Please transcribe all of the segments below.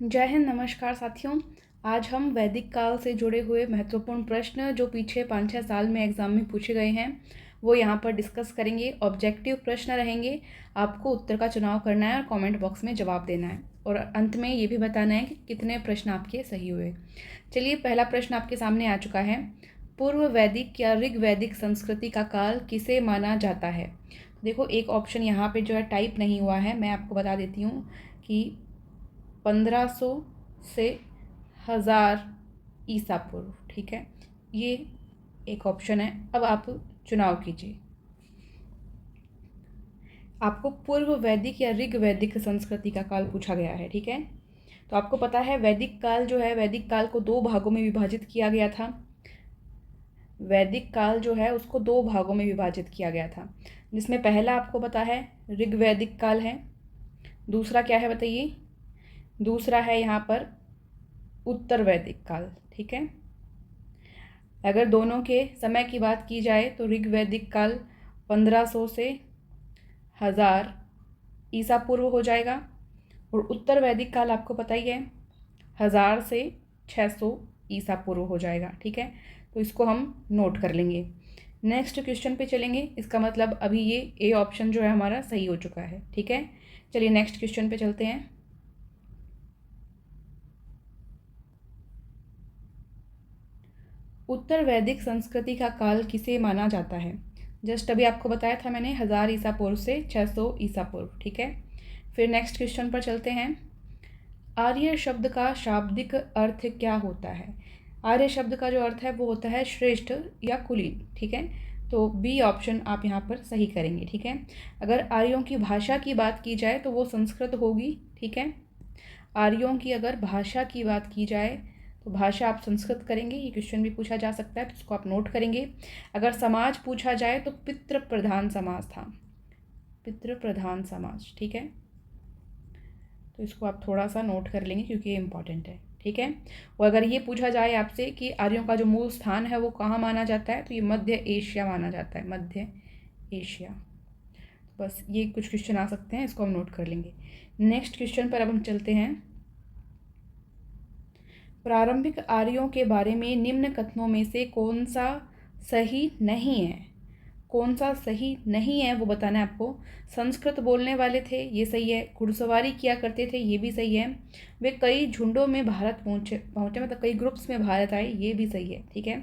जय हिंद। नमस्कार साथियों। आज हम वैदिक काल से जुड़े हुए महत्वपूर्ण प्रश्न जो पीछे 5-6 साल में एग्ज़ाम में पूछे गए हैं वो यहाँ पर डिस्कस करेंगे। ऑब्जेक्टिव प्रश्न रहेंगे, आपको उत्तर का चुनाव करना है और कमेंट बॉक्स में जवाब देना है और अंत में ये भी बताना है कि कितने प्रश्न आपके सही हुए। चलिए, पहला प्रश्न आपके सामने आ चुका है। पूर्व वैदिक या ऋग वैदिक संस्कृति का काल किसे माना जाता है? देखो, एक ऑप्शन यहाँ पे जो है टाइप नहीं हुआ है, मैं आपको बता देती हूँ कि 1500 से 1000 ईसा पूर्व। ठीक है, ये एक ऑप्शन है। अब आप चुनाव कीजिए। आपको पूर्व वैदिक या ऋग वैदिक संस्कृति का काल पूछा गया है। ठीक है, तो आपको पता है वैदिक काल जो है, वैदिक काल को 2 भागों में विभाजित किया गया था। वैदिक काल जो है उसको 2 भागों में विभाजित किया गया था, जिसमें पहला आपको पता है ऋग वैदिक काल है। दूसरा क्या है बताइए? दूसरा है यहाँ पर उत्तर वैदिक काल। ठीक है, अगर दोनों के समय की बात की जाए तो ऋग वैदिक काल 1500 से 1000 ईसा पूर्व हो जाएगा और उत्तर वैदिक काल आपको पता ही है 1000 से 600 ईसा पूर्व हो जाएगा। ठीक है, तो इसको हम नोट कर लेंगे। नेक्स्ट क्वेश्चन पे चलेंगे। इसका मतलब अभी ये ए ऑप्शन जो है हमारा सही हो चुका है। ठीक है, चलिए नेक्स्ट क्वेश्चन पे चलते हैं। उत्तर वैदिक संस्कृति का काल किसे माना जाता है? जस्ट अभी आपको बताया था मैंने 1000 ईसा पूर्व से 600 ईसा पूर्व। ठीक है, फिर नेक्स्ट क्वेश्चन पर चलते हैं। आर्य शब्द का शाब्दिक अर्थ क्या होता है? आर्य शब्द का जो अर्थ है वो होता है श्रेष्ठ या कुलीन। ठीक है, तो बी ऑप्शन आप यहाँ पर सही करेंगे। ठीक है, अगर आर्यों की भाषा की बात की जाए तो वो संस्कृत होगी। ठीक है, आर्यों की अगर भाषा की बात की जाए तो भाषा आप संस्कृत करेंगे। ये क्वेश्चन भी पूछा जा सकता है, तो इसको आप नोट करेंगे। अगर समाज पूछा जाए तो पितृ प्रधान समाज था, पितृ प्रधान समाज। ठीक है, तो इसको आप थोड़ा सा नोट कर लेंगे क्योंकि ये इंपॉर्टेंट है। ठीक है, और अगर ये पूछा जाए आपसे कि आर्यों का जो मूल स्थान है वो कहाँ माना जाता है, तो ये मध्य एशिया माना जाता है, मध्य एशिया। बस ये कुछ क्वेश्चन आ सकते हैं, इसको हम नोट कर लेंगे। नेक्स्ट क्वेश्चन पर अब हम चलते हैं। प्रारंभिक आर्यों के बारे में निम्न कथनों में से कौन सा सही नहीं है? कौन सा सही नहीं है वो बताना है आपको। संस्कृत बोलने वाले थे, ये सही है। घुड़सवारी किया करते थे, ये भी सही है। वे कई झुंडों में भारत पहुँचे मतलब कई ग्रुप्स में भारत आए, ये भी सही है। ठीक है,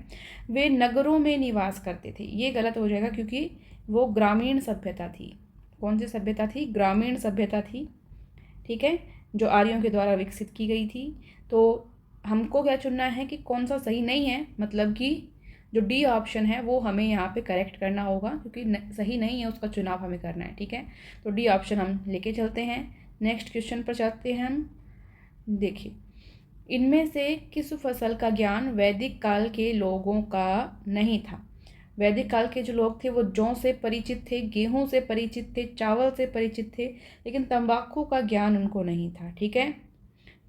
वे नगरों में निवास करते थे, ये गलत हो जाएगा क्योंकि वो ग्रामीण सभ्यता थी। कौन सी सभ्यता थी? ग्रामीण सभ्यता थी। ठीक है, जो आर्यों के द्वारा विकसित की गई थी। तो हमको क्या चुनना है कि कौन सा सही नहीं है, मतलब कि जो डी ऑप्शन है वो हमें यहाँ पे करेक्ट करना होगा क्योंकि सही नहीं है उसका चुनाव हमें करना है। ठीक है, तो डी ऑप्शन हम लेके चलते हैं। नेक्स्ट क्वेश्चन पर चलते हैं हम। देखिए, इनमें से किस फसल का ज्ञान वैदिक काल के लोगों का नहीं था? वैदिक काल के जो लोग थे वो जौ से परिचित थे, गेहूं से परिचित थे, चावल से परिचित थे, लेकिन तंबाकू का ज्ञान उनको नहीं था। ठीक है,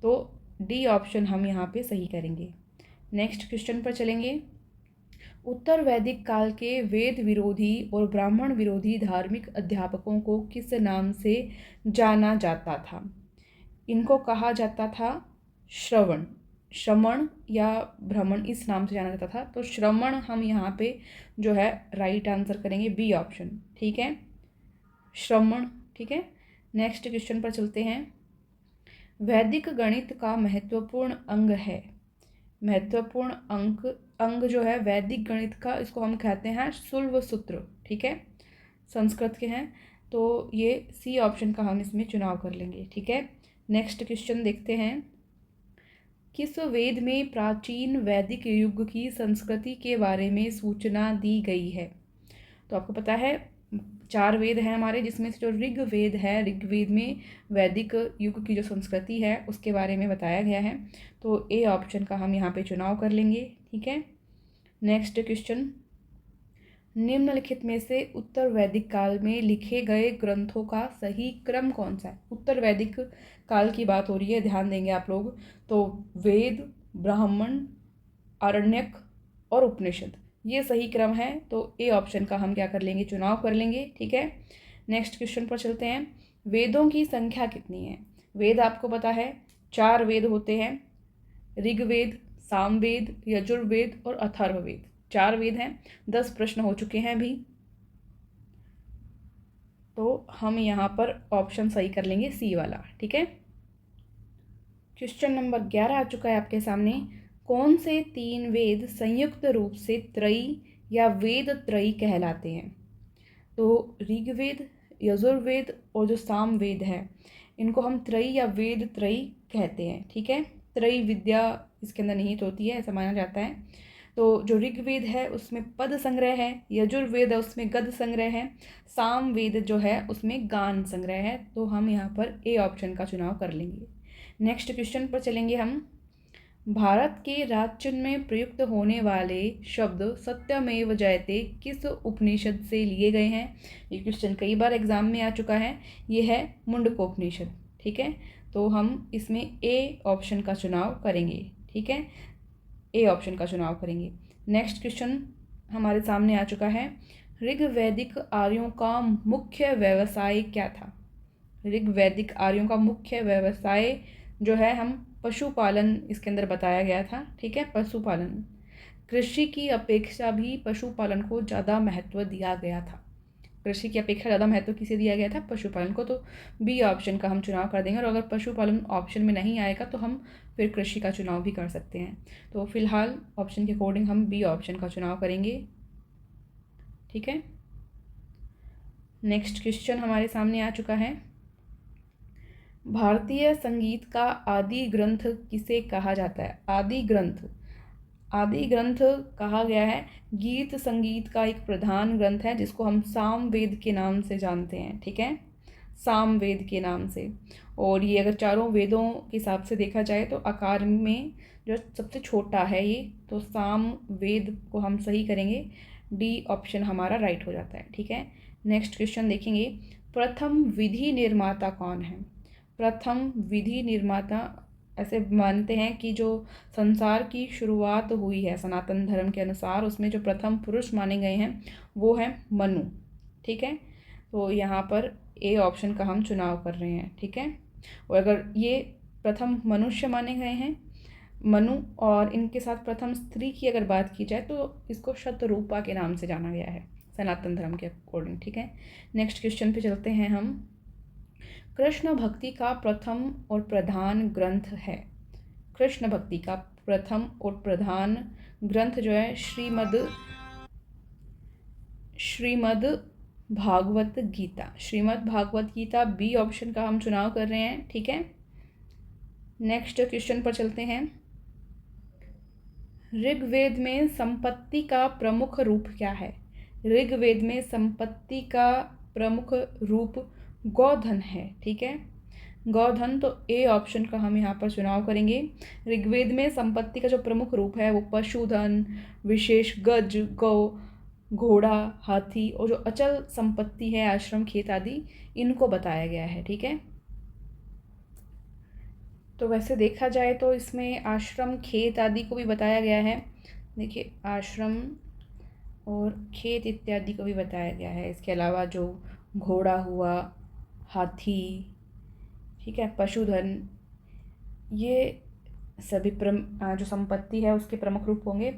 तो डी ऑप्शन हम यहाँ पे सही करेंगे। नेक्स्ट क्वेश्चन पर चलेंगे। उत्तर वैदिक काल के वेद विरोधी और ब्राह्मण विरोधी धार्मिक अध्यापकों को किस नाम से जाना जाता था? इनको कहा जाता था श्रवण, श्रमण या भ्रमण, इस नाम से जाना जाता था। तो श्रमण हम यहाँ पे जो है राइट आंसर करेंगे, बी ऑप्शन। ठीक है, श्रमण। ठीक है, नेक्स्ट क्वेश्चन पर चलते हैं। वैदिक गणित का महत्वपूर्ण अंग है। महत्वपूर्ण अंग जो है वैदिक गणित का, इसको हम कहते हैं शुल्व सूत्र। ठीक है, संस्कृत के हैं, तो ये सी ऑप्शन का हम इसमें चुनाव कर लेंगे। ठीक है, नेक्स्ट क्वेश्चन देखते हैं। किस वेद में प्राचीन वैदिक युग की संस्कृति के बारे में सूचना दी गई है? तो आपको पता है 4 वेद हैं हमारे, जिसमें से जो ऋग्वेद है, ऋग्वेद में वैदिक युग की जो संस्कृति है उसके बारे में बताया गया है, तो ए ऑप्शन का हम यहाँ पे चुनाव कर लेंगे। ठीक है, नेक्स्ट क्वेश्चन। निम्नलिखित में से उत्तर वैदिक काल में लिखे गए ग्रंथों का सही क्रम कौन सा है? उत्तर वैदिक काल की बात हो रही है, ध्यान देंगे आप लोग। तो वेद, ब्राह्मण, आरण्यक और उपनिषद, ये सही क्रम है, तो ए ऑप्शन का हम क्या कर लेंगे? चुनाव कर लेंगे। ठीक है, नेक्स्ट क्वेश्चन पर चलते हैं। वेदों की संख्या कितनी है? वेद आपको पता है 4 वेद होते हैं, ऋग्वेद, सामवेद, यजुर्वेद और अथर्ववेद। 4 वेद हैं। 10 प्रश्न हो चुके हैं अभी, तो हम यहाँ पर ऑप्शन सही कर लेंगे सी वाला। ठीक है। क्वेश्चन नंबर 11 आ चुका है आपके सामने। कौन से 3 वेद संयुक्त रूप से त्रयी या वेद त्रयी कहलाते हैं? तो ऋग्वेद, यजुर्वेद और जो सामवेद है, इनको हम त्रयी या वेद त्रयी कहते हैं। ठीक है। त्रयी विद्या इसके अंदर निहित होती है, ऐसा माना जाता है। तो जो ऋग्वेद है उसमें पद संग्रह है, यजुर्वेद है उसमें गद संग्रह है, सामवेद जो है उसमें गान संग्रह है। तो हम यहाँ पर ए ऑप्शन का चुनाव कर लेंगे। नेक्स्ट क्वेश्चन पर चलेंगे हम। भारत के राज्य में प्रयुक्त होने वाले शब्द सत्यमेव जयते किस उपनिषद से लिए गए हैं? ये क्वेश्चन कई बार एग्जाम में आ चुका है। ये है मुंडकोपनिषद। ठीक है। तो हम इसमें ए ऑप्शन का चुनाव करेंगे। ठीक है, ए ऑप्शन का चुनाव करेंगे। नेक्स्ट क्वेश्चन हमारे सामने आ चुका है। ऋग्वैदिक आर्यों का मुख्य व्यवसाय क्या था? ऋग्वैदिक आर्यों का मुख्य व्यवसाय जो है हम पशुपालन इसके अंदर बताया गया था। ठीक है, पशुपालन। कृषि की अपेक्षा भी पशुपालन को ज़्यादा महत्व दिया गया था। कृषि की अपेक्षा ज़्यादा महत्व किसे दिया गया था? पशुपालन को। तो बी ऑप्शन का हम चुनाव कर देंगे, और अगर पशुपालन ऑप्शन में नहीं आएगा तो हम फिर कृषि का चुनाव भी कर सकते हैं। तो फिलहाल ऑप्शन के अकॉर्डिंग हम बी ऑप्शन का चुनाव करेंगे। ठीक है। नेक्स्ट क्वेश्चन हमारे सामने आ चुका है। भारतीय संगीत का आदि ग्रंथ किसे कहा जाता है? आदि ग्रंथ, आदि ग्रंथ कहा गया है गीत संगीत का एक प्रधान ग्रंथ है, जिसको हम सामवेद के नाम से जानते हैं। ठीक है, सामवेद के नाम से। और ये अगर चारों वेदों के हिसाब से देखा जाए तो आकार में जो सबसे छोटा है ये, तो सामवेद को हम सही करेंगे। डी ऑप्शन हमारा राइट हो जाता है। ठीक है। नेक्स्ट क्वेश्चन देखेंगे। प्रथम विधि निर्माता कौन है? प्रथम विधि निर्माता, ऐसे मानते हैं कि जो संसार की शुरुआत हुई है सनातन धर्म के अनुसार, उसमें जो प्रथम पुरुष माने गए हैं वो है मनु। ठीक है। तो यहाँ पर ए ऑप्शन का हम चुनाव कर रहे हैं। ठीक है। और अगर ये प्रथम मनुष्य माने गए हैं मनु, और इनके साथ प्रथम स्त्री की अगर बात की जाए तो इसको शतरूपा के नाम से जाना गया है सनातन धर्म के अकॉर्डिंग। ठीक है। नेक्स्ट क्वेश्चन पे चलते हैं हम। कृष्ण भक्ति का प्रथम और प्रधान ग्रंथ है। कृष्ण भक्ति का प्रथम और प्रधान ग्रंथ जो है श्रीमद् भागवत गीता। श्रीमद् भागवत गीता बी ऑप्शन का हम चुनाव कर रहे हैं। ठीक है। नेक्स्ट क्वेश्चन पर चलते हैं। ऋग्वेद में संपत्ति का प्रमुख रूप क्या है? ऋग्वेद में संपत्ति का प्रमुख रूप गौधन है। ठीक है, गौधन। तो ए ऑप्शन का हम यहाँ पर चुनाव करेंगे। ऋग्वेद में संपत्ति का जो प्रमुख रूप है वो पशुधन, विशेष गज, गौ, घोड़ा, हाथी और जो अचल संपत्ति है आश्रम, खेत आदि, इनको बताया गया है। ठीक है। तो वैसे देखा जाए तो इसमें आश्रम, खेत आदि को भी बताया गया है। देखिए, आश्रम और खेत इत्यादि को भी बताया गया है। इसके अलावा जो घोड़ा हुआ, हाथी, ठीक है, पशुधन, ये सभी जो संपत्ति है उसके प्रमुख रूप होंगे।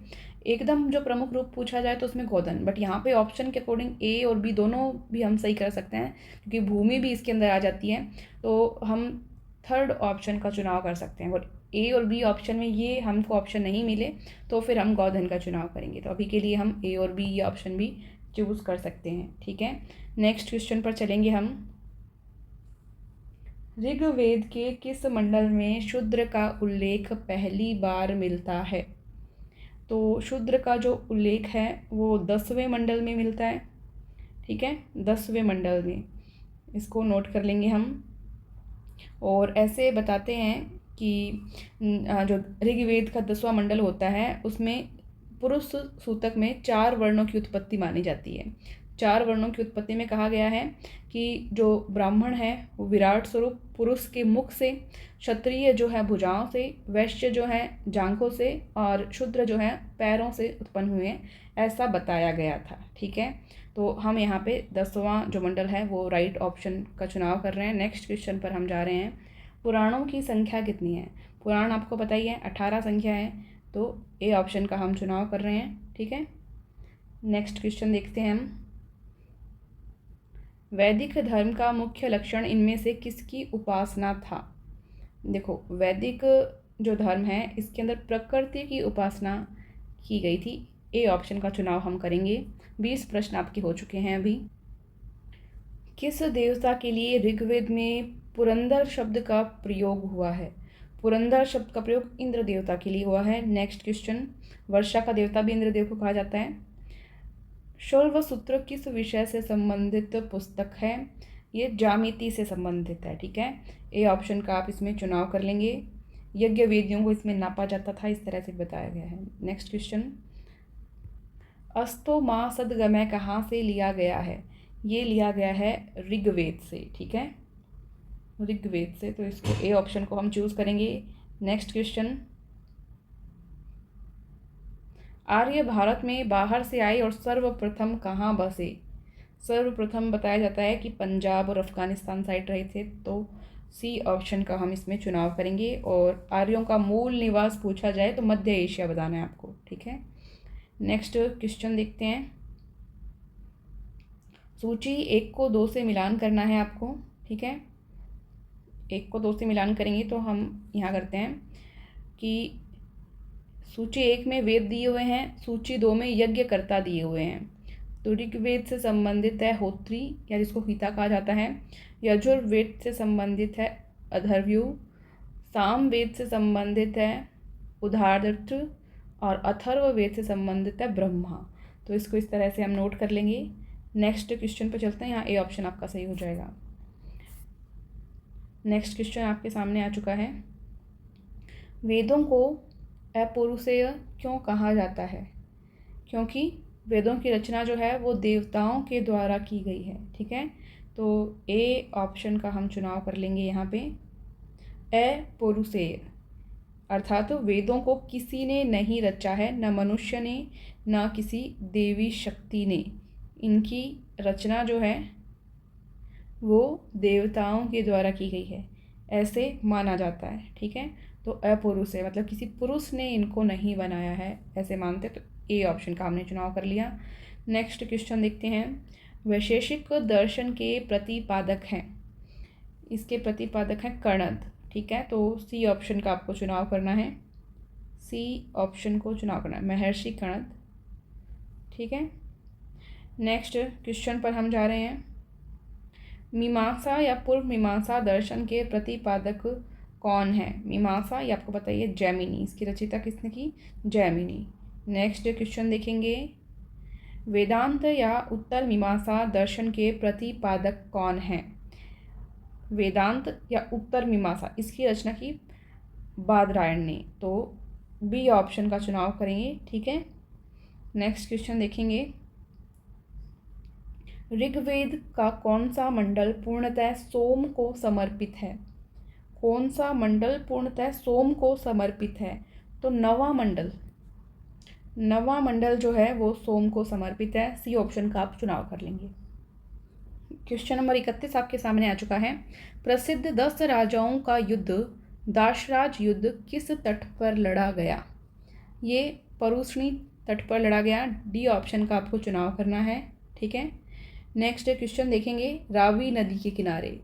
एकदम जो प्रमुख रूप पूछा जाए तो उसमें गोधन, बट यहाँ पे ऑप्शन के अकॉर्डिंग ए और बी दोनों भी हम सही कर सकते हैं, क्योंकि भूमि भी इसके अंदर आ जाती है। तो हम थर्ड ऑप्शन का चुनाव कर सकते हैं। और ए और बी ऑप्शन में ये हमको ऑप्शन नहीं मिले तो फिर हम गोधन का चुनाव करेंगे। तो अभी के लिए हम ए और बी ये ऑप्शन भी चूज़ कर सकते हैं। ठीक है। नेक्स्ट क्वेश्चन पर चलेंगे हम। ऋग्वेद के किस मंडल में शूद्र का उल्लेख पहली बार मिलता है? तो शूद्र का जो उल्लेख है वो 10वें मंडल में मिलता है। ठीक है, 10वें मंडल में, इसको नोट कर लेंगे हम। और ऐसे बताते हैं कि जो ऋग्वेद का 10वां मंडल होता है उसमें पुरुष सूतक में 4 वर्णों की उत्पत्ति मानी जाती है। 4 वर्णों की उत्पत्ति में कहा गया है कि जो ब्राह्मण है वो विराट स्वरूप पुरुष के मुख से, क्षत्रिय जो है भुजाओं से, वैश्य जो है जांघों से और शूद्र जो है पैरों से उत्पन्न हुए हैं, ऐसा बताया गया था। ठीक है। तो हम यहाँ पे 10वां जो मंडल है वो राइट ऑप्शन का चुनाव कर रहे हैं। नेक्स्ट क्वेश्चन पर हम जा रहे हैं। पुराणों की संख्या कितनी है? पुराण आपको पता ही है 18 संख्या है, तो ए ऑप्शन का हम चुनाव कर रहे हैं। ठीक है, नेक्स्ट क्वेश्चन देखते हैं हम। वैदिक धर्म का मुख्य लक्षण इनमें से किसकी उपासना था? देखो, वैदिक जो धर्म है इसके अंदर प्रकृति की उपासना की गई थी। ए ऑप्शन का चुनाव हम करेंगे। 20 प्रश्न आपके हो चुके हैं अभी। किस देवता के लिए ऋग्वेद में पुरंदर शब्द का प्रयोग हुआ है? पुरंदर शब्द का प्रयोग इंद्र देवता के लिए हुआ है। नेक्स्ट क्वेश्चन, वर्षा का देवता भी इंद्रदेव को कहा जाता है। शैव सूत्र किस विषय से संबंधित पुस्तक है? ये ज्यामिति से संबंधित है। ठीक है, ए ऑप्शन का आप इसमें चुनाव कर लेंगे। यज्ञ वेदियों को इसमें नापा जाता था, इस तरह से बताया गया है। नेक्स्ट क्वेश्चन, अस्तो मा सदगमय कहाँ से लिया गया है? ये लिया गया है ऋग्वेद से। ठीक है, ऋग्वेद से, तो इसको ए ऑप्शन को हम चूज करेंगे। नेक्स्ट क्वेश्चन, आर्य भारत में बाहर से आए और सर्वप्रथम कहाँ बसे? सर्वप्रथम बताया जाता है कि पंजाब और अफगानिस्तान साइड रहे थे, तो सी ऑप्शन का हम इसमें चुनाव करेंगे। और आर्यों का मूल निवास पूछा जाए तो मध्य एशिया बताना है आपको। ठीक है, नेक्स्ट क्वेश्चन देखते हैं। सूची 1 को 2 से मिलान करना है आपको। ठीक है, 1 को 2 से मिलान करेंगे तो हम यहाँ करते हैं कि सूची 1 में वेद दिए हुए हैं, सूची 2 में यज्ञकर्ता दिए हुए हैं। तो ऋग्वेद से संबंधित है होत्री, या जिसको हिता कहा जाता है। यजुर्वेद से संबंधित है अथर्वयु। सामवेद से संबंधित है उदारथ, और अथर्ववेद से संबंधित है ब्रह्मा। तो इसको इस तरह से हम नोट कर लेंगे। नेक्स्ट क्वेश्चन पर चलते हैं। यहाँ ए ऑप्शन आपका सही हो जाएगा। नेक्स्ट क्वेश्चन आपके सामने आ चुका है। वेदों को अपौरुषेय क्यों कहा जाता है? क्योंकि वेदों की रचना जो है वो देवताओं के द्वारा की गई है। ठीक है, तो ए ऑप्शन का हम चुनाव कर लेंगे यहाँ पे। अपौरुषेय अर्थात तो वेदों को किसी ने नहीं रचा है, न मनुष्य ने, न किसी देवी शक्ति ने। इनकी रचना जो है वो देवताओं के द्वारा की गई है, ऐसे माना जाता है। ठीक है, तो अपौरुषेय मतलब किसी पुरुष ने इनको नहीं बनाया है, ऐसे मानते। तो ए ऑप्शन का हमने चुनाव कर लिया। नेक्स्ट क्वेश्चन देखते हैं। वैशेषिक दर्शन के प्रतिपादक हैं, इसके प्रतिपादक हैं कणद। ठीक है, तो सी ऑप्शन का आपको चुनाव करना है। सी ऑप्शन को चुनाव करना है, महर्षि कणद। ठीक है, नेक्स्ट क्वेश्चन पर हम जा रहे हैं। मीमांसा या पूर्व मीमांसा दर्शन के प्रतिपादक कौन है? मीमांसा, ये आपको बताइए जैमिनी। इसकी रचयिता किसने की? जैमिनी। नेक्स्ट क्वेश्चन देखेंगे। वेदांत या उत्तर मीमांसा दर्शन के प्रतिपादक कौन है? वेदांत या उत्तर मीमांसा, इसकी रचना की बादरायण ने। तो बी ऑप्शन का चुनाव करेंगे। ठीक है, नेक्स्ट क्वेश्चन देखेंगे। ऋग्वेद का कौन सा मंडल पूर्णतः सोम को समर्पित है? कौन सा मंडल पूर्णतः सोम को समर्पित है? तो नवा मंडल जो है वो सोम को समर्पित है। सी ऑप्शन का आप चुनाव कर लेंगे। क्वेश्चन नंबर 31 आपके सामने आ चुका है। प्रसिद्ध 10 राजाओं का युद्ध दाशराज युद्ध किस तट पर लड़ा गया? ये परुष्णी तट पर लड़ा गया। डी ऑप्शन का आपको चुनाव करना है। ठीक है, नेक्स्ट क्वेश्चन देखेंगे। रावी नदी के किनारे,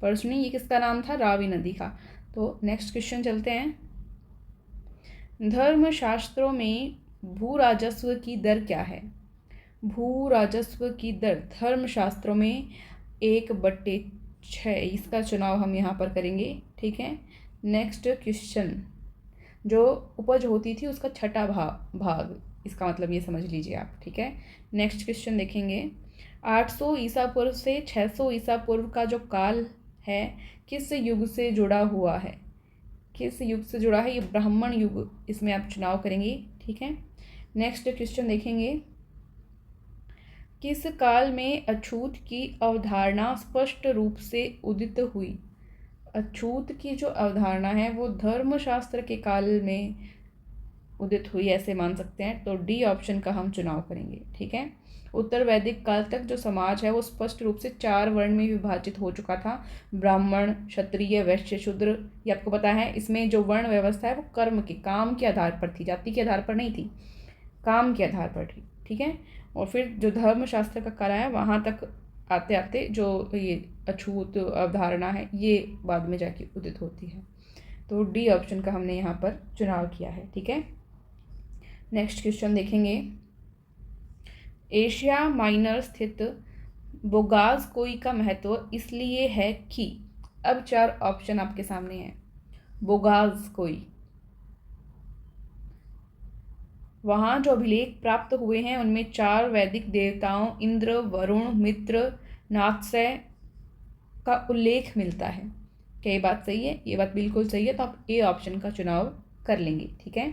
परुष्णी ये किसका नाम था? रावी नदी का। तो नेक्स्ट क्वेश्चन चलते हैं। धर्मशास्त्रों में भू राजस्व की दर क्या है? भू राजस्व की दर धर्मशास्त्रों में 1/6, इसका चुनाव हम यहाँ पर करेंगे। ठीक है, नेक्स्ट क्वेश्चन। जो उपज होती थी उसका छठा भाग, इसका मतलब ये समझ लीजिए आप। ठीक है, नेक्स्ट क्वेश्चन देखेंगे। 800 ईसा पूर्व से 600 ईसा पूर्व का जो काल है किस युग से जुड़ा हुआ है? किस युग से जुड़ा है? ये ब्राह्मण युग, इसमें आप चुनाव करेंगे। ठीक है, नेक्स्ट क्वेश्चन देखेंगे। किस काल में अछूत की अवधारणा स्पष्ट रूप से उदित हुई? अछूत की जो अवधारणा है वो धर्मशास्त्र के काल में उदित हुई, ऐसे मान सकते हैं। तो डी ऑप्शन का हम चुनाव करेंगे। ठीक है, उत्तर वैदिक काल तक जो समाज है वो स्पष्ट रूप से 4 वर्ण में विभाजित हो चुका था, ब्राह्मण, क्षत्रिय, वैश्य, शूद्र। ये आपको पता है। इसमें जो वर्ण व्यवस्था है वो कर्म के, काम के आधार पर थी, जाति के आधार पर नहीं थी, काम के आधार पर थी, ठीक है। और फिर जो धर्मशास्त्र का कला है वहाँ तक आते आते जो ये अछूत अवधारणा है ये बाद में जाके उदित होती है। तो डी ऑप्शन का हमने यहाँ पर चुनाव किया है, ठीक है। नेक्स्ट क्वेश्चन देखेंगे। एशिया माइनर स्थित बोगाज़कोई का महत्व इसलिए है कि, अब 4 ऑप्शन आपके सामने हैं। बोगाज़कोई, वहाँ जो अभिलेख प्राप्त हुए हैं उनमें 4 वैदिक देवताओं इंद्र, वरुण, मित्र, नात्सय का उल्लेख मिलता है। क्या ये बात सही है? ये बात बिल्कुल सही है। तो आप ए ऑप्शन का चुनाव कर लेंगे, ठीक है।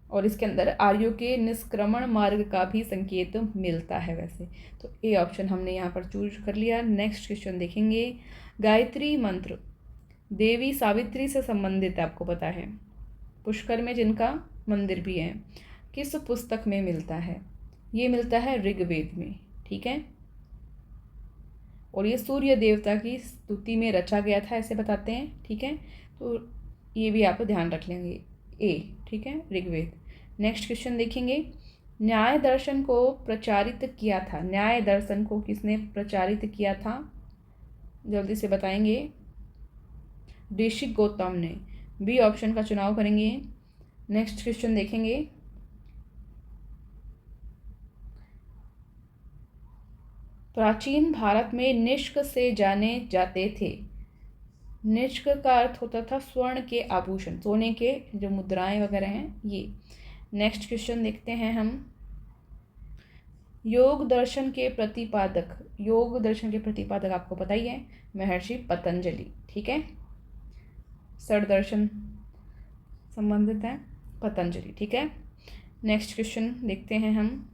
और इसके अंदर आर्यों के निष्क्रमण मार्ग का भी संकेत मिलता है वैसे। तो ए ऑप्शन हमने यहाँ पर चूज कर लिया। नेक्स्ट क्वेश्चन देखेंगे। गायत्री मंत्र देवी सावित्री से संबंधित है, आपको पता है, पुष्कर में जिनका मंदिर भी है, किस पुस्तक में मिलता है? ये मिलता है ऋग्वेद में, ठीक है। और ये सूर्य देवता की स्तुति में रचा गया था, ऐसे बताते हैं, ठीक है। तो ये भी आप ध्यान रख लेंगे, ए, ठीक है, ऋग्वेद। नेक्स्ट क्वेश्चन देखेंगे। न्याय दर्शन को प्रचारित किया था, न्याय दर्शन को किसने प्रचारित किया था? जल्दी से बताएंगे। ऋषि गौतम ने। बी ऑप्शन का चुनाव करेंगे। नेक्स्ट क्वेश्चन देखेंगे। प्राचीन भारत में निष्क से जाने जाते थे। निष्क का अर्थ होता था स्वर्ण के आभूषण, सोने के जो मुद्राएं वगैरह हैं ये। नेक्स्ट क्वेश्चन देखते हैं हम। योग दर्शन के प्रतिपादक, योग दर्शन के प्रतिपादक आपको पता ही है, महर्षि पतंजलि, ठीक है। षड दर्शन संबंधित है पतंजलि, ठीक है। नेक्स्ट क्वेश्चन देखते हैं हम।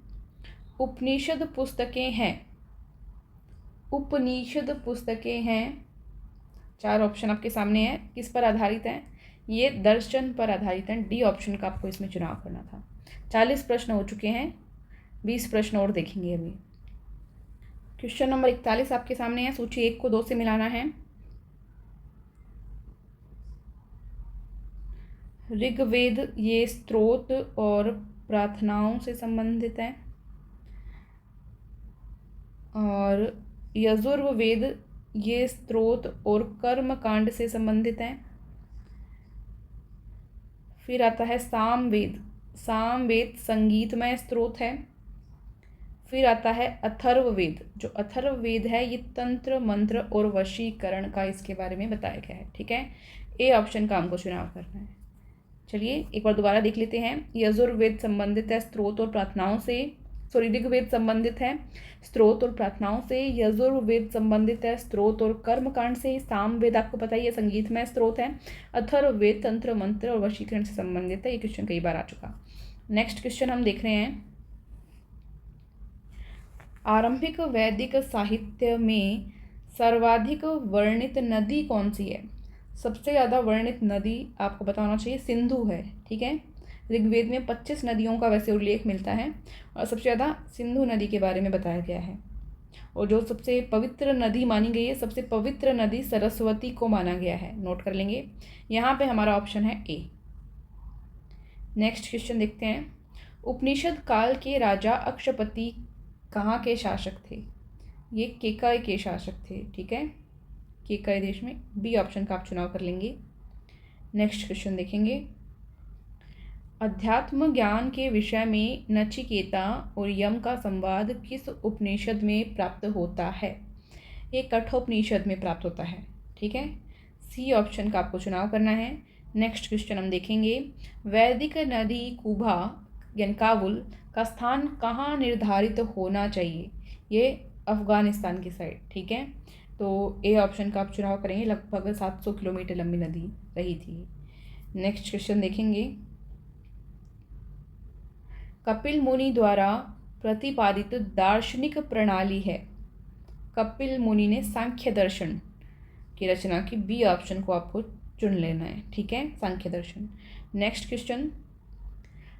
उपनिषद पुस्तकें हैं, उपनिषद पुस्तकें हैं, 4 ऑप्शन आपके सामने है, किस पर आधारित है? ये दर्शन पर आधारित है। डी ऑप्शन का आपको इसमें चुनाव करना था। 40 प्रश्न हो चुके हैं, 20 प्रश्न और देखेंगे अभी। क्वेश्चन नंबर 41 आपके सामने है। सूची 1 को 2 से मिलाना है। ऋग्वेद ये स्तोत्र और प्रार्थनाओं से संबंधित है, और यजुर्वेद ये स्तोत्र और कर्म कांड से संबंधित है। फिर आता है सामवेद, सामवेद संगीतमय स्तोत्र है। फिर आता है अथर्ववेद, जो अथर्ववेद है ये तंत्र मंत्र और वशीकरण का इसके बारे में बताया गया है, ठीक है। ए ऑप्शन का हमको चुनाव करना है। चलिए एक बार दोबारा देख लेते हैं। यजुर्वेद संबंधित है स्तोत्र और प्रार्थनाओं से, सॉरी ऋग्वेद संबंधित है स्तोत्र और प्रार्थनाओं से, यजुर्वेद संबंधित है स्तोत्र और कर्मकांड से, सामवेद आपको पता ही है संगीतमय स्तोत्र है, अथर्ववेद तंत्र मंत्र और वशीकरण से संबंधित है। ये क्वेश्चन कई बार आ चुका। नेक्स्ट क्वेश्चन हम देख रहे हैं। आरंभिक वैदिक साहित्य में सर्वाधिक वर्णित नदी कौन सी है? सबसे ज़्यादा वर्णित नदी आपको पता होना चाहिए सिंधु है, ठीक है। ऋग्वेद में 25 नदियों का वैसे उल्लेख मिलता है और सबसे ज़्यादा सिंधु नदी के बारे में बताया गया है। और जो सबसे पवित्र नदी मानी गई है, सबसे पवित्र नदी सरस्वती को माना गया है, नोट कर लेंगे। यहाँ पे हमारा ऑप्शन है ए। नेक्स्ट क्वेश्चन देखते हैं। उपनिषद काल के राजा अक्षपति कहाँ के शासक थे? ये केकय के शासक थे, ठीक है, केकय देश में। बी ऑप्शन का आप चुनाव कर लेंगे। नेक्स्ट क्वेश्चन देखेंगे। अध्यात्म ज्ञान के विषय में नचिकेता और यम का संवाद किस उपनिषद में प्राप्त होता है? ये कठोपनिषद में प्राप्त होता है, ठीक है। सी ऑप्शन का आपको चुनाव करना है। नेक्स्ट क्वेश्चन हम देखेंगे। वैदिक नदी कुबा यानी काबुल का स्थान कहाँ निर्धारित होना चाहिए? ये अफगानिस्तान की साइड, ठीक है। तो ए ऑप्शन का आप चुनाव करेंगे। लगभग 700 किलोमीटर लंबी नदी रही थी। नेक्स्ट क्वेश्चन देखेंगे। कपिल मुनि द्वारा प्रतिपादित दार्शनिक प्रणाली है? कपिल मुनि ने सांख्य दर्शन की रचना की। बी ऑप्शन को आपको चुन लेना है, ठीक है, सांख्य दर्शन। Next question.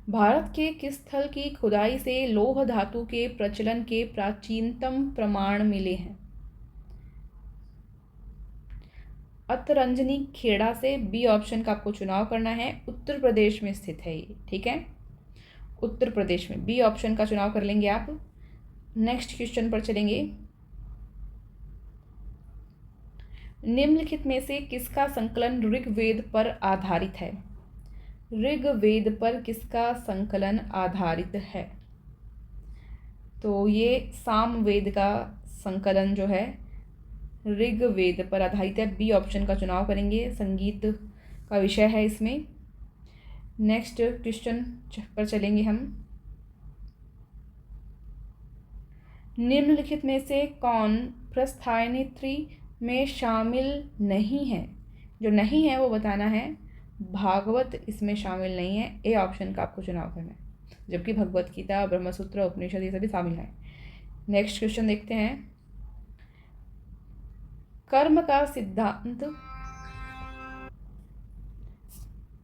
भारत के किस स्थल की खुदाई से लौह धातु के प्रचलन के प्राचीनतम प्रमाण मिले हैं? अतरंजनी खेड़ा से। बी ऑप्शन का आपको चुनाव करना है। उत्तर प्रदेश में स्थित है ये, ठीक है, उत्तर प्रदेश में। बी ऑप्शन का चुनाव कर लेंगे आप। नेक्स्ट क्वेश्चन पर चलेंगे। निम्नलिखित में से किसका संकलन ऋग्वेद पर आधारित है? ऋग्वेद पर किसका संकलन आधारित है? तो ये सामवेद का संकलन जो है ऋग्वेद पर आधारित है। बी ऑप्शन का चुनाव करेंगे। संगीत का विषय है इसमें। नेक्स्ट क्वेश्चन पर चलेंगे हम। निम्नलिखित में से कौन प्रस्थायनित्री में शामिल नहीं है? जो नहीं है वो बताना है। भागवत इसमें शामिल नहीं है। ए ऑप्शन का आपको चुनाव करना है, जबकि भगवत गीता, ब्रह्मसूत्र, उपनिषद ये सभी शामिल हैं। नेक्स्ट क्वेश्चन देखते हैं। कर्म का सिद्धांत,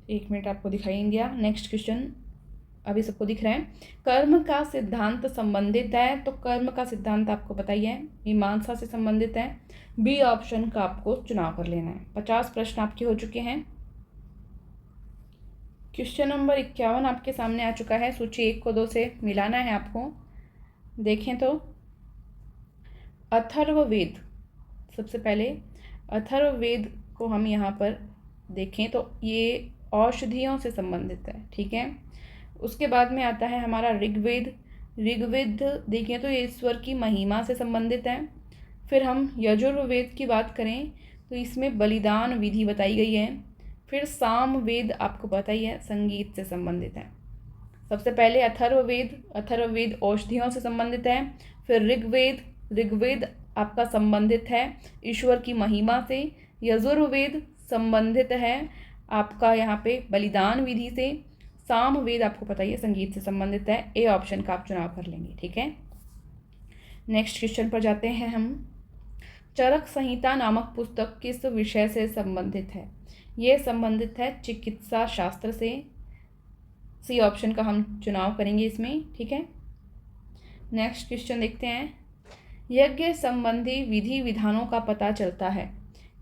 एक मिनट आपको दिखाई दिया। नेक्स्ट क्वेश्चन अभी सबको दिख रहा है। कर्म का सिद्धांत संबंधित है, तो कर्म का सिद्धांत आपको पता ही है, मीमांसा से संबंधित है। बी ऑप्शन का आपको चुनाव कर लेना है। 50 प्रश्न आपके हो चुके हैं। क्वेश्चन नंबर 51 आपके सामने आ चुका है। सूची 1 को 2 से मिलाना है आपको। देखें तो अथर्ववेद, सबसे पहले अथर्ववेद को हम यहाँ पर देखें तो ये औषधियों से संबंधित है, ठीक है। उसके बाद में आता है हमारा ऋग्वेद। ऋग्वेद देखें तो ये ईश्वर की महिमा से संबंधित है। फिर हम यजुर्वेद की बात करें तो इसमें बलिदान विधि बताई गई है। फिर सामवेद आपको पता ही है, संगीत से संबंधित है। सबसे पहले अथर्ववेद, अथर्ववेद औषधियों से संबंधित है। फिर ऋग्वेद, ऋग्वेद आपका संबंधित है ईश्वर की महिमा से। यजुर्वेद संबंधित है आपका यहाँ पे बलिदान विधि से। सामवेद आपको पता ही है, संगीत से संबंधित है। ए ऑप्शन का आप चुनाव कर लेंगे, ठीक है। नेक्स्ट क्वेश्चन पर जाते हैं हम। चरक संहिता नामक पुस्तक किस विषय से संबंधित है? ये संबंधित है चिकित्सा शास्त्र से। सी ऑप्शन का हम चुनाव करेंगे इसमें, ठीक है। नेक्स्ट क्वेश्चन देखते हैं। यज्ञ संबंधी विधि विधानों का पता चलता है,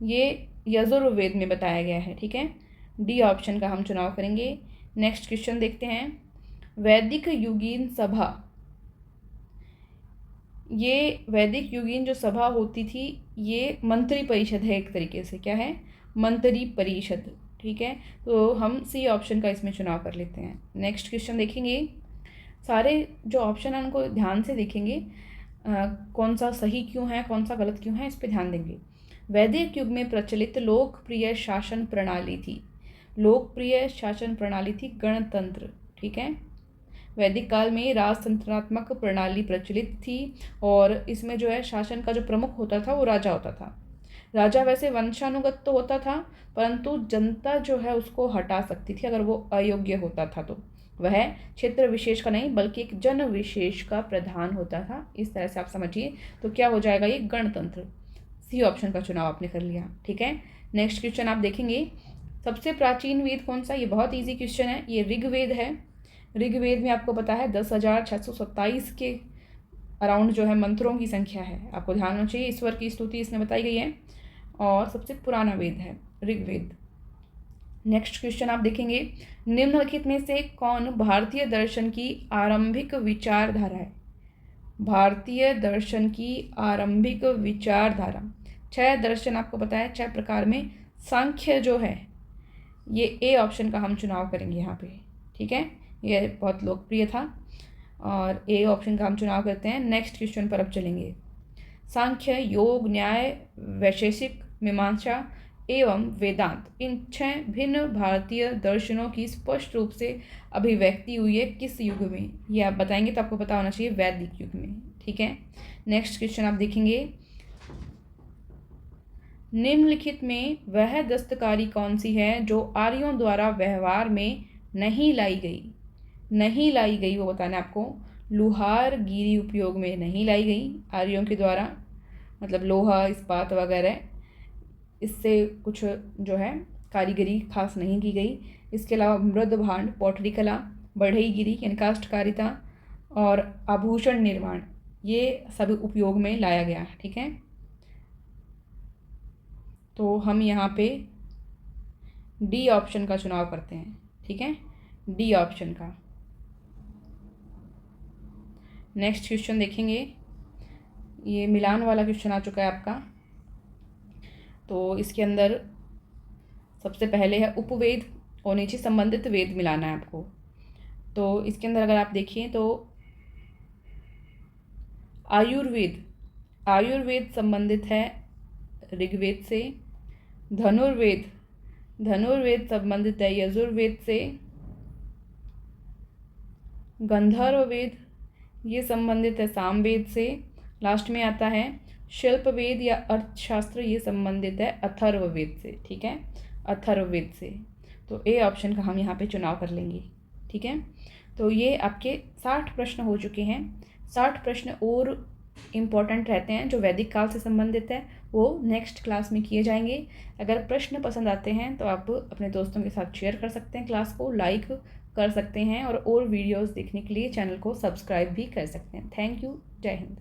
ये यजुर्वेद में बताया गया है, ठीक है। डी ऑप्शन का हम चुनाव करेंगे। नेक्स्ट क्वेश्चन देखते हैं। वैदिक युगीन सभा, ये वैदिक युगीन जो सभा होती थी ये मंत्री परिषद है, एक तरीके से क्या है, मंत्री परिषद, ठीक है। तो हम सी ऑप्शन का इसमें चुनाव कर लेते हैं। नेक्स्ट क्वेश्चन देखेंगे। सारे जो ऑप्शन हैं उनको ध्यान से देखेंगे, कौन सा सही क्यों है, कौन सा गलत क्यों है, इस पर ध्यान देंगे। वैदिक युग में प्रचलित लोकप्रिय शासन प्रणाली थी, लोकप्रिय शासन प्रणाली थी गणतंत्र, ठीक है। वैदिक काल में राजतंत्रात्मक प्रणाली प्रचलित थी और इसमें जो है शासन का जो प्रमुख होता था वो राजा होता था। राजा वैसे वंशानुगत तो होता था, परंतु जनता जो है उसको हटा सकती थी अगर वो अयोग्य होता था। तो वह क्षेत्र विशेष का नहीं बल्कि एक जन विशेष का प्रधान होता था। इस तरह से आप समझिए। तो क्या हो जाएगा ये, गणतंत्र। सी ऑप्शन का चुनाव आपने कर लिया, ठीक है। नेक्स्ट क्वेश्चन आप देखेंगे। सबसे प्राचीन वेद कौन सा? ये बहुत ईजी क्वेश्चन है। ये ऋग्वेद है। ऋग्वेद में आपको पता है 10,627 के अराउंड जो है मंत्रों की संख्या है। आपको ध्यान होना चाहिए, ईश्वर की स्तुति इसमें बताई गई है और सबसे पुराना वेद है ऋग्वेद। नेक्स्ट क्वेश्चन आप देखेंगे। निम्नलिखित में से कौन भारतीय दर्शन की आरंभिक विचारधारा है? भारतीय दर्शन की आरंभिक विचारधारा, 6 दर्शन आपको पता है, 6 प्रकार में सांख्य जो है ये ए ऑप्शन का हम चुनाव करेंगे यहाँ पे, ठीक है। ये बहुत लोकप्रिय था और ए ऑप्शन का हम चुनाव करते हैं। नेक्स्ट क्वेश्चन पर अब चलेंगे। सांख्य, योग, न्याय, वैशेषिक, मीमांसा एवं वेदांत, इन 6 भिन्न भारतीय दर्शनों की स्पष्ट रूप से अभिव्यक्ति हुई है किस युग में? ये आप बताएंगे तो आपको पता होना चाहिए वैदिक युग में, ठीक है। नेक्स्ट क्वेश्चन आप देखेंगे। निम्नलिखित में वह दस्तकारी कौन सी है जो आर्यों द्वारा व्यवहार में नहीं लाई गई? नहीं लाई गई वो बताना है आपको। लुहार गिरी उपयोग में नहीं लाई गई आर्यों के द्वारा, मतलब लोहा, इस्पात वगैरह, इससे कुछ जो है कारीगरी खास नहीं की गई। इसके अलावा मृद भांड, पॉटरी कला, बढ़ईगिरी यानी काष्ठकारिता और आभूषण निर्माण, ये सभी उपयोग में लाया गया। ठीक है, तो हम यहाँ पे डी ऑप्शन का चुनाव करते हैं। ठीक है, डी ऑप्शन का। नेक्स्ट क्वेश्चन देखेंगे, ये मिलान वाला क्वेश्चन आ चुका है आपका। तो इसके अंदर सबसे पहले है उपवेद और नीचे संबंधित वेद मिलाना है आपको। तो इसके अंदर अगर आप देखिए तो आयुर्वेद संबंधित है ऋग्वेद से, धनुर्वेद संबंधित है यजुर्वेद से, गंधर्व वेद ये संबंधित है सामवेद से, लास्ट में आता है शिल्पवेद या अर्थशास्त्र, ये संबंधित है अथर्ववेद से। ठीक है, अथर्ववेद से। तो ए ऑप्शन का हम यहाँ पे चुनाव कर लेंगे। ठीक है, तो ये आपके 60 प्रश्न हो चुके हैं। 60 प्रश्न और इम्पॉर्टेंट रहते हैं जो वैदिक काल से संबंधित है, वो नेक्स्ट क्लास में किए जाएंगे। अगर प्रश्न पसंद आते हैं तो आप अपने दोस्तों के साथ शेयर कर सकते हैं, क्लास को लाइक कर सकते हैं और वीडियोस देखने के लिए चैनल को सब्सक्राइब भी कर सकते हैं। थैंक यू, जय हिंद।